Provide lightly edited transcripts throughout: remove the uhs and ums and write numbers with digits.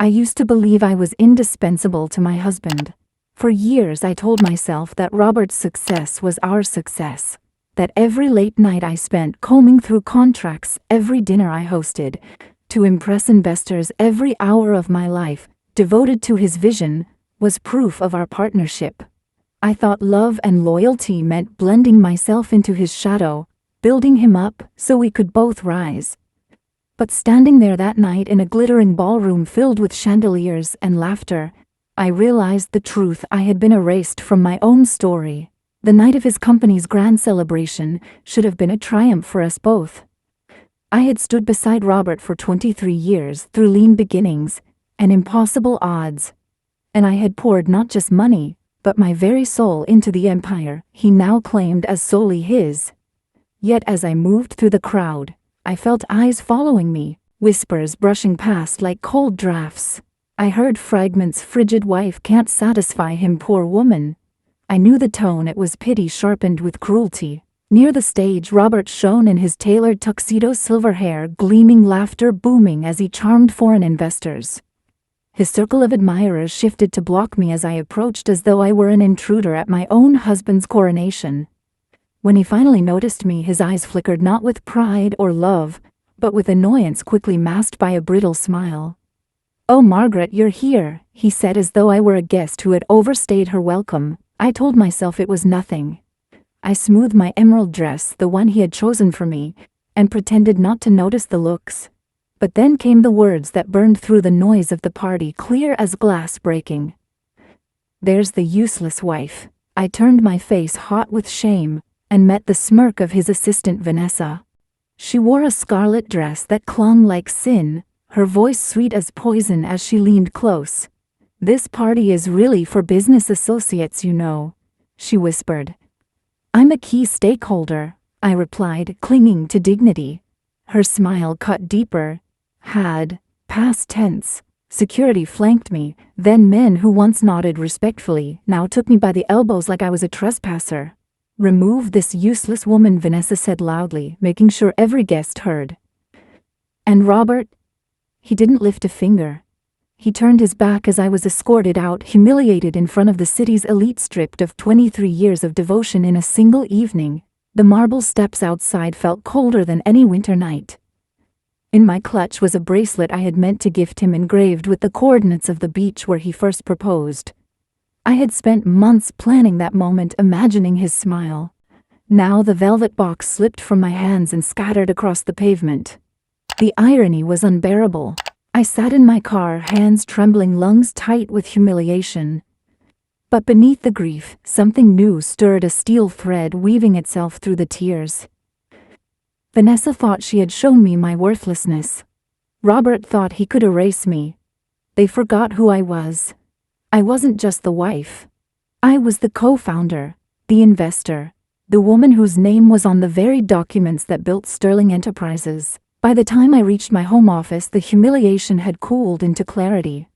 I used to believe I was indispensable to my husband. For years I told myself that Robert's success was our success, that every late night I spent combing through contracts, every dinner I hosted, to impress investors, every hour of my life devoted to his vision, was proof of our partnership. I thought love and loyalty meant blending myself into his shadow, building him up so we could both rise. But standing there that night in a glittering ballroom filled with chandeliers and laughter, I realized the truth. I had been erased from my own story. The night of his company's grand celebration should have been a triumph for us both. I had stood beside Robert for 23 years through lean beginnings and impossible odds. And I had poured not just money, but my very soul into the empire he now claimed as solely his. Yet as I moved through the crowd, I felt eyes following me, whispers brushing past like cold drafts. I heard fragments, "Frigid wife can't satisfy him, poor woman." I knew the tone, it was pity sharpened with cruelty. Near the stage, Robert shone in his tailored tuxedo, silver hair gleaming, laughter booming as he charmed foreign investors. His circle of admirers shifted to block me as I approached, as though I were an intruder at my own husband's coronation. When he finally noticed me, his eyes flickered not with pride or love, but with annoyance quickly masked by a brittle smile. "Oh, Margaret, you're here," he said, as though I were a guest who had overstayed her welcome. I told myself it was nothing. I smoothed my emerald dress, the one he had chosen for me, and pretended not to notice the looks. But then came the words that burned through the noise of the party, clear as glass breaking. "There's the useless wife." I turned my face hot with shame and met the smirk of his assistant Vanessa. She wore a scarlet dress that clung like sin, her voice sweet as poison as she leaned close. "This party is really for business associates, you know," she whispered. "I'm a key stakeholder," I replied, clinging to dignity. Her smile cut deeper. Had, past tense, security flanked me, then men who once nodded respectfully now took me by the elbows like I was a trespasser. "Remove this useless woman," Vanessa said loudly, making sure every guest heard. "And Robert?" He didn't lift a finger. He turned his back as I was escorted out, humiliated in front of the city's elite, stripped of 23 years of devotion in a single evening. The marble steps outside felt colder than any winter night. In my clutch was a bracelet I had meant to gift him, engraved with the coordinates of the beach where he first proposed. I had spent months planning that moment, imagining his smile. Now the velvet box slipped from my hands and scattered across the pavement. The irony was unbearable. I sat in my car, hands trembling, lungs tight with humiliation. But beneath the grief, something new stirred, a steel thread weaving itself through the tears. Vanessa thought she had shown me my worthlessness. Robert thought he could erase me. They forgot who I was. I wasn't just the wife. I was the co-founder, the investor, the woman whose name was on the very documents that built Sterling Enterprises. By the time I reached my home office, the humiliation had cooled into clarity.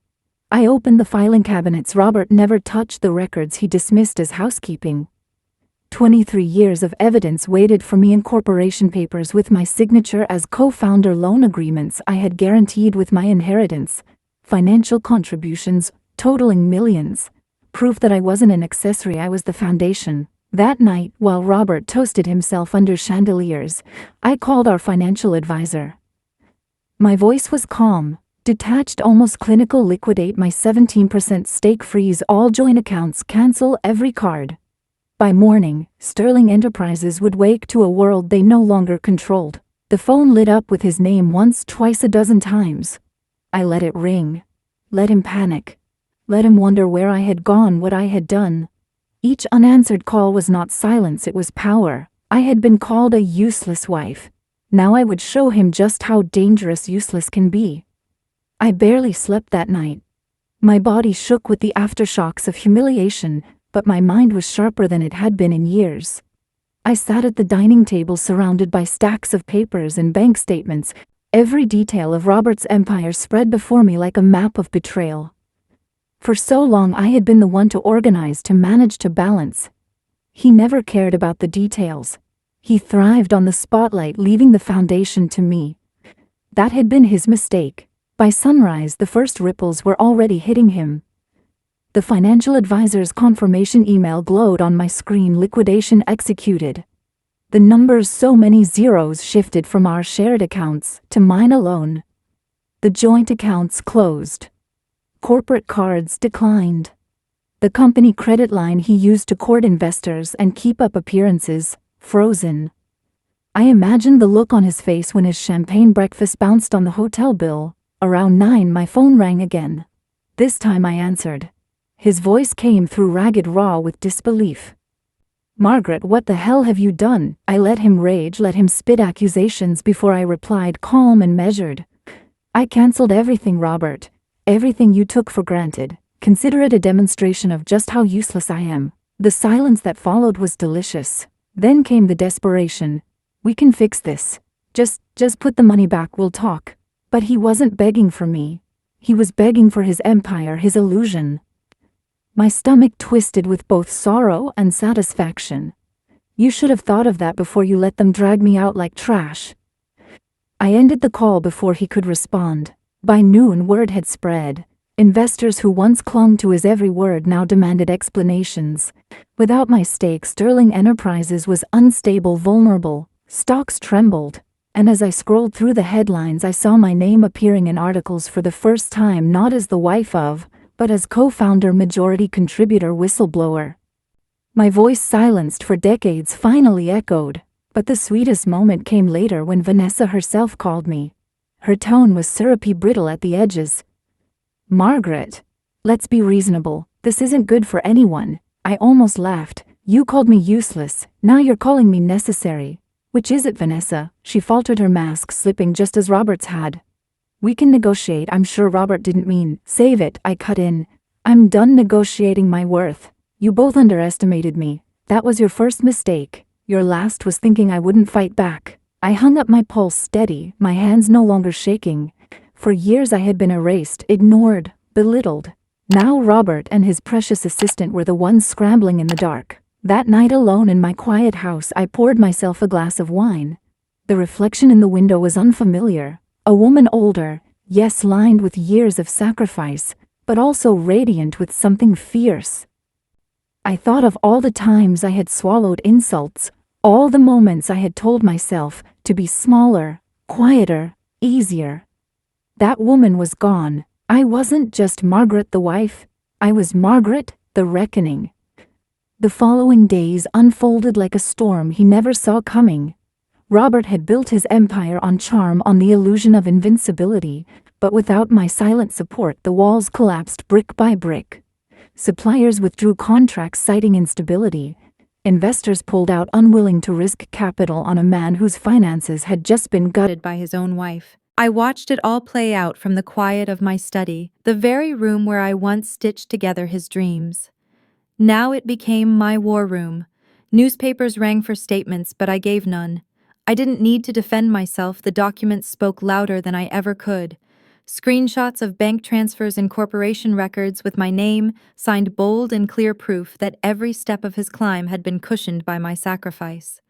I opened the filing cabinets. Robert never touched the records he dismissed as housekeeping. 23 years of evidence waited for me in corporation papers with my signature as co-founder, loan agreements I had guaranteed with my inheritance, financial contributions totaling millions, proof that I wasn't an accessory, I was the foundation. That night, while Robert toasted himself under chandeliers, I called our financial advisor. My voice was calm, detached, almost clinical. "Liquidate my 17% stake, freeze all joint accounts, cancel every card." By morning, Sterling Enterprises would wake to a world they no longer controlled. The phone lit up with his name once, twice, a dozen times. I let it ring. Let him panic. Let him wonder where I had gone, what I had done. Each unanswered call was not silence, it was power. I had been called a useless wife. Now I would show him just how dangerous useless can be. I barely slept that night. My body shook with the aftershocks of humiliation, but my mind was sharper than it had been in years. I sat at the dining table surrounded by stacks of papers and bank statements, every detail of Robert's empire spread before me like a map of betrayal. For so long I had been the one to organize, to manage, to balance. He never cared about the details. He thrived on the spotlight, leaving the foundation to me. That had been his mistake. By sunrise, the first ripples were already hitting him. The financial advisor's confirmation email glowed on my screen: liquidation executed. The numbers, so many zeros, shifted from our shared accounts to mine alone. The joint accounts closed. Corporate cards declined. The company credit line he used to court investors and keep up appearances, frozen. I imagined the look on his face when his champagne breakfast bounced on the hotel bill. Around 9, my phone rang again. This time I answered. His voice came through ragged, raw with disbelief. "Margaret, what the hell have you done?" I let him rage, let him spit accusations before I replied, calm and measured. "I cancelled everything, Robert. Everything you took for granted. Consider it a demonstration of just how useless I am." The silence that followed was delicious. Then came the desperation. "We can fix this. Just put the money back, we'll talk." But he wasn't begging for me. He was begging for his empire, his illusion. My stomach twisted with both sorrow and satisfaction. "You should have thought of that before you let them drag me out like trash." I ended the call before he could respond. By noon, word had spread. Investors who once clung to his every word now demanded explanations. Without my stake, Sterling Enterprises was unstable, vulnerable. Stocks trembled. And as I scrolled through the headlines, I saw my name appearing in articles for the first time, not as the wife of, but as co-founder, majority contributor, whistleblower. My voice, silenced for decades, finally echoed. But the sweetest moment came later, when Vanessa herself called me. Her tone was syrupy, brittle at the edges. "Margaret, let's be reasonable. This isn't good for anyone." I almost laughed. "You called me useless. Now you're calling me necessary. Which is it, Vanessa?" She faltered, her mask slipping just as Robert's had. "We can negotiate. I'm sure Robert didn't mean." "Save it," I cut in. "I'm done negotiating my worth. You both underestimated me. That was your first mistake. Your last was thinking I wouldn't fight back." I hung up, my pulse steady, my hands no longer shaking. For years I had been erased, ignored, belittled. Now Robert and his precious assistant were the ones scrambling in the dark. That night, alone in my quiet house, I poured myself a glass of wine. The reflection in the window was unfamiliar. A woman older, yes, lined with years of sacrifice, but also radiant with something fierce. I thought of all the times I had swallowed insults, all the moments I had told myself to be smaller, quieter, easier. That woman was gone. I wasn't just Margaret the wife. I was Margaret the reckoning. The following days unfolded like a storm he never saw coming. Robert had built his empire on charm, on the illusion of invincibility, but without my silent support, the walls collapsed brick by brick. Suppliers withdrew contracts citing instability. Investors pulled out, unwilling to risk capital on a man whose finances had just been gutted By his own wife. I watched it all play out from the quiet of my study, the very room where I once stitched together his dreams. Now it became my war room. Newspapers rang for statements, but I gave none. I didn't need to defend myself. The documents spoke louder than I ever could. Screenshots of bank transfers and corporation records with my name, signed, bold and clear, proof that every step of his climb had been cushioned by my sacrifice.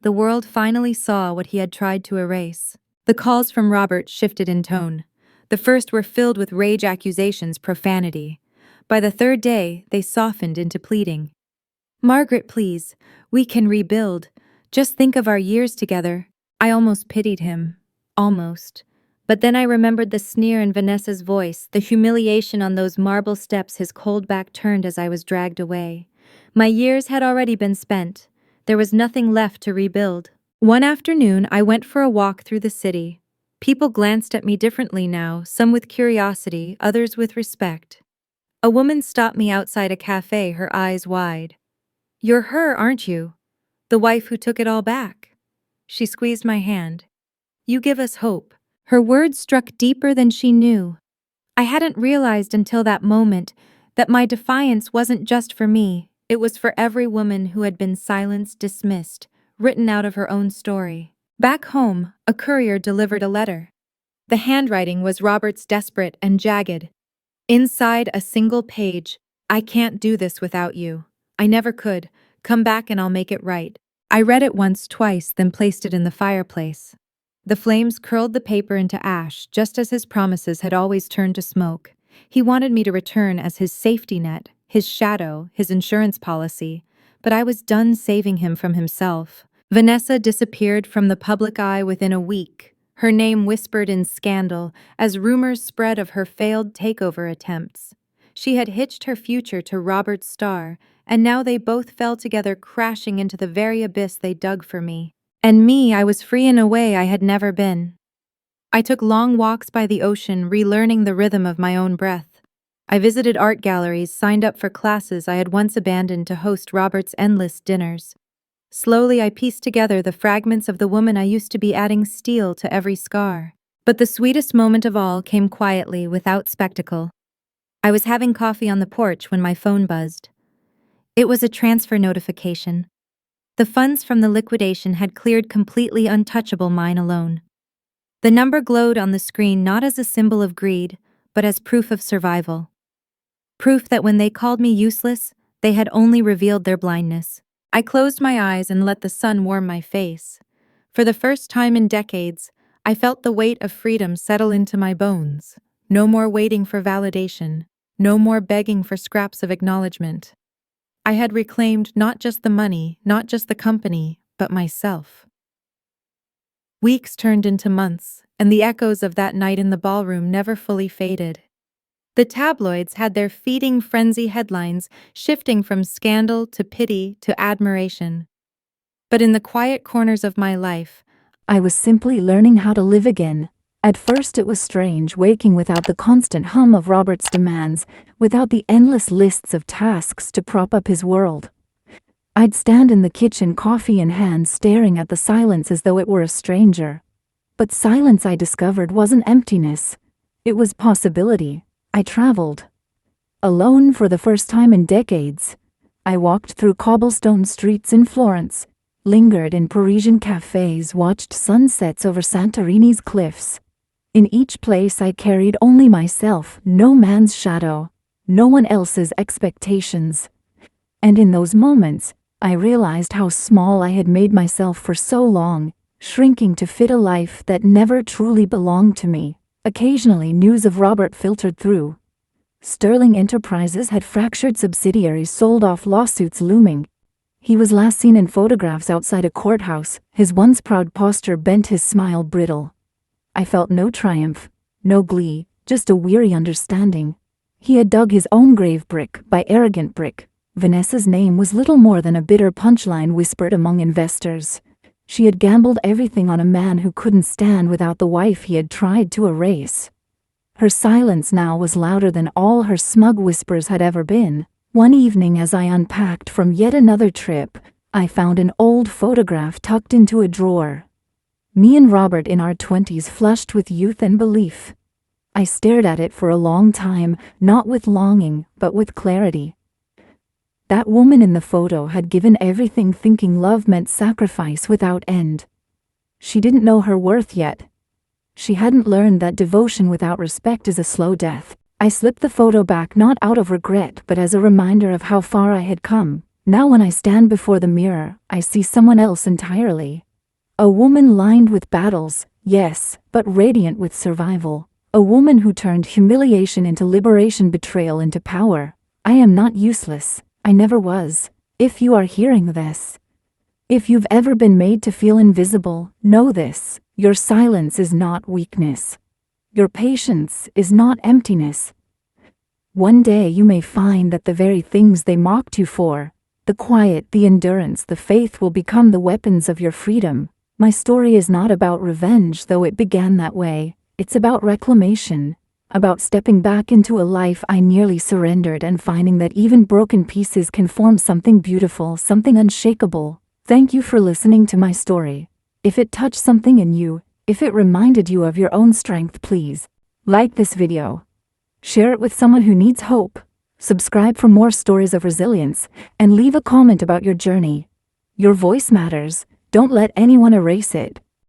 The world finally saw what he had tried to erase. The calls from Robert shifted in tone. The first were filled with rage, accusations, profanity. By the third day, they softened into pleading. "Margaret, please, we can rebuild. Just think of our years together." I almost pitied him. Almost. But then I remembered the sneer in Vanessa's voice, the humiliation on those marble steps. His cold back turned as I was dragged away. My years had already been spent. There was nothing left to rebuild. One afternoon, I went for a walk through the city. People glanced at me differently now, some with curiosity, others with respect. A woman stopped me outside a cafe, her eyes wide. "You're her, aren't you? The wife who took it all back?" She squeezed my hand. "You give us hope." Her words struck deeper than she knew. I hadn't realized until that moment that my defiance wasn't just for me, it was for every woman who had been silenced, dismissed, written out of her own story. Back home, a courier delivered a letter. The handwriting was Robert's, desperate and jagged. Inside a single page, "I can't do this without you. I never could. Come back and I'll make it right." I read it once, twice, then placed it in the fireplace. The flames curled the paper into ash, just as his promises had always turned to smoke. He wanted me to return as his safety net, his shadow, his insurance policy, but I was done saving him from himself. Vanessa disappeared from the public eye within a week, her name whispered in scandal as rumors spread of her failed takeover attempts. She had hitched her future to Robert's star, and now they both fell together, crashing into the very abyss they dug for me. And me, I was free in a way I had never been. I took long walks by the ocean, relearning the rhythm of my own breath. I visited art galleries, signed up for classes I had once abandoned to host Robert's endless dinners. Slowly, I pieced together the fragments of the woman I used to be, adding steel to every scar. But the sweetest moment of all came quietly, without spectacle. I was having coffee on the porch when my phone buzzed. It was a transfer notification. The funds from the liquidation had cleared completely, untouchable, mine alone. The number glowed on the screen not as a symbol of greed, but as proof of survival. Proof that when they called me useless, they had only revealed their blindness. I closed my eyes and let the sun warm my face. For the first time in decades, I felt the weight of freedom settle into my bones. No more waiting for validation, no more begging for scraps of acknowledgement. I had reclaimed not just the money, not just the company, but myself. Weeks turned into months, and the echoes of that night in the ballroom never fully faded. The tabloids had their feeding frenzy headlines, shifting from scandal to pity to admiration. But in the quiet corners of my life, I was simply learning how to live again. At first it was strange waking without the constant hum of Robert's demands, without the endless lists of tasks to prop up his world. I'd stand in the kitchen, coffee in hand, staring at the silence as though it were a stranger. But silence, I discovered, wasn't emptiness. It was possibility. I traveled. Alone for the first time in decades. I walked through cobblestone streets in Florence, lingered in Parisian cafes, watched sunsets over Santorini's cliffs. In each place I carried only myself, no man's shadow, no one else's expectations. And in those moments, I realized how small I had made myself for so long, shrinking to fit a life that never truly belonged to me. Occasionally, news of Robert filtered through. Sterling Enterprises had fractured subsidiaries, sold off, lawsuits looming. He was last seen in photographs outside a courthouse, his once proud posture bent, his smile brittle. I felt no triumph, no glee, just a weary understanding. He had dug his own grave, brick by arrogant brick. Vanessa's name was little more than a bitter punchline whispered among investors. She had gambled everything on a man who couldn't stand without the wife he had tried to erase. Her silence now was louder than all her smug whispers had ever been. One evening, as I unpacked from yet another trip, I found an old photograph tucked into a drawer. Me and Robert in our 20s, flushed with youth and belief. I stared at it for a long time, not with longing, but with clarity. That woman in the photo had given everything, thinking love meant sacrifice without end. She didn't know her worth yet. She hadn't learned that devotion without respect is a slow death. I slipped the photo back, not out of regret, but as a reminder of how far I had come. Now when I stand before the mirror, I see someone else entirely. A woman lined with battles, yes, but radiant with survival. A woman who turned humiliation into liberation, betrayal into power. I am not useless. I never was. If you are hearing this, if you've ever been made to feel invisible, know this: your silence is not weakness. Your patience is not emptiness. One day you may find that the very things they mocked you for, the quiet, the endurance, the faith, will become the weapons of your freedom. My story is not about revenge, though it began that way. It's about reclamation. About stepping back into a life I nearly surrendered and finding that even broken pieces can form something beautiful, something unshakable. Thank you for listening to my story. If it touched something in you, if it reminded you of your own strength, please like this video. Share it with someone who needs hope. Subscribe for more stories of resilience, and leave a comment about your journey. Your voice matters. Don't let anyone erase it.